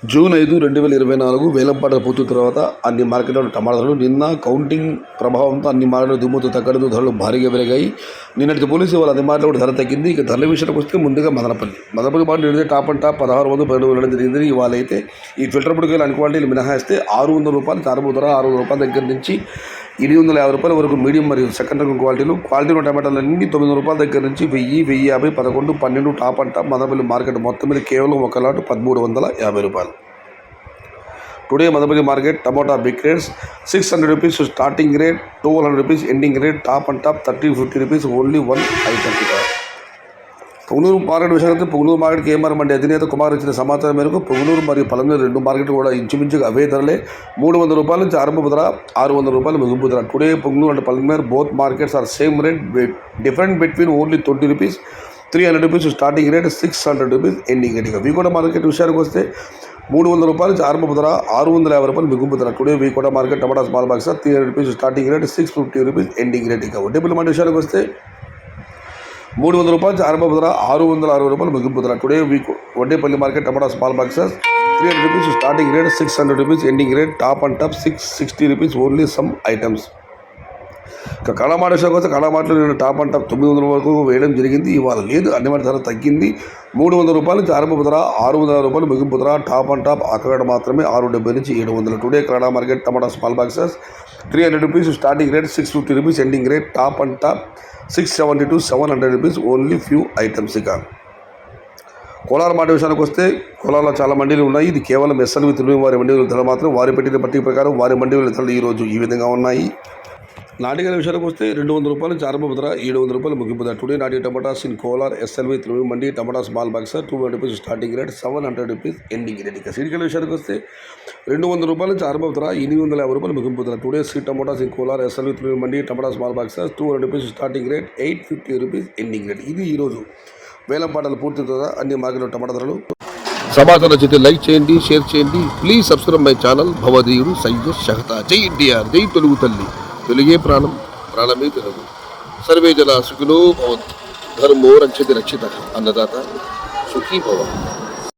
June 5, 2024 వేలంపాట పూర్తి తర్వాత అన్ని మార్కెట్లలో టమాటా ధరలు నిన్న కౌంటింగ్ ప్రభావంతో అన్ని మార్కెట్లు దిగుమతులు తగ్గడంతో ధరలు భారీగా పెరిగాయి. నిన్నటి పోలీసు వాళ్ళ అన్ని మార్కెట్లో కూడా ధర తగ్గింది. ఇక ధరల విషయానికి వస్తే ముందుగా మదనపల్లి మార్కెట్ నిన్నదే టాప్ అండ్ టాప్ 1612 వెళ్ళడం జరిగింది. ఇవాళ అయితే ఈ ఫిల్టర్ పొడికాయలు అన్ని క్వాలిటీలు మినహాయిస్తే ₹600 ప్రారంభ ధర, ₹600 దగ్గర నుంచి ₹850 వరకు మీడియం మరియు సెకండ్ రకం క్వాలిటీలో టమాటాలు అన్ని ₹900 దగ్గర నుంచి 1000, 1050, 11, 12 top and top Madanapalle market మొత్తం మీద కేవలం ఒక lot ₹1350. Today Madanapalle market tomato big rates ₹600 starting rate, ₹1200 ending rate, top and top ₹30-50 only one item. Punganur market విషయానికి పొంగనూరు మార్కెట్ కేఎంఆర్ మండి అధినేత కుమార్ ఇచ్చిన సమాచారం మేరకు పొంగనూరు మరియు పలమనేరు రెండు మార్కెట్లు కూడా ఇంచుమించుగా అవే ధరలే. ₹300 నుంచి ఆరంభపు ధర, ₹600 ముగింపు ధర. Today Punganur and Palamaner both markets are same rate, different between only ₹20, ₹300 starting rate, ₹600 ending rate. V Kota market విషయానికి వస్తే ₹300 నుంచి ఆరంభపు ధర, ₹650 ముగింపు ధర. Today V Kota market tomato small box ₹300 starting rate, ₹650 ending rate. ఇక వడ్డేపల్లి మండి విషయానికి వస్తే ₹300 నుంచి ఆరంభపు ధర, ₹660 ముగింపు ధర. Today Vaddepalli market tomato small boxes ₹300 starting rate, ₹600 ending rate, top and top ₹660 only some items. ఇక కళామాట విషయానికి వస్తే కళామాటలో నేను టాప్ అండ్ టాప్ ₹900 వరకు వేయడం జరిగింది. ఇవాళ లేదు, అన్ని మాట ధర తగ్గింది. ₹300 నుంచి ఆరంభపు ధర, ₹600 ముగింపు ధర. టాప్ అండ్ టాప్ అక్కడ మాత్రమే ₹670 నుంచి ₹700. టుడే కళా market tomato small boxes ₹300 starting rate, ₹650 ending rate, top and top ₹670 to ₹700 only few items. ఇక కోలార్ మాట విషయానికి వస్తే కోలార్లో చాలా మండీలు ఉన్నాయి. ఇది కేవలం ఎస్ఎల్వి తెలుగు వారి మండీల ధర మాత్రం వారి పెట్టిన పట్టిక ప్రకారం వారి మండీల ధరలు ఈరోజు ఈ విధంగా ఉన్నాయి. నాటికల విషయానికి వస్తే ₹200 నుంచి ఆరంభ ధర, ₹700 ముగింపు ధర. టుడే నాటి tomatoes in Kolar SLV Telugu mandi tomato small box ₹200 starting rate, ₹700 ending rate. ఇక సీడికల విషయానికి వస్తే ₹200 నుంచి ఆరంభ ధర, ₹850 ముగింపు ధర. Today seed tomatoes in Kolar SLV Telugu mandi tomato small box ₹200 starting rate, ₹850 ending rate. ఇది ఈరోజు వేలంపాటలు పూర్తి తర్వాత అన్ని మార్కెట్లో టమాటా ధరలు. సమాచారం నచ్చితే లైక్ చేయండి, షేర్ చేయండి. ప్లీజ్ సబ్స్క్రైబ్ మై ఛానల్ భవదీయుడు సయ్యద్ షహతా. జై ఎన్టీఆర్, జై తెలుగు తల్లి. తెలుగే ప్రాణం, ప్రాణమే తెలుగు. సర్వే జన సుఖినో భవంతు. ధర్మో రక్షతి రక్షితః. అన్నదాత సుఖీ భవ.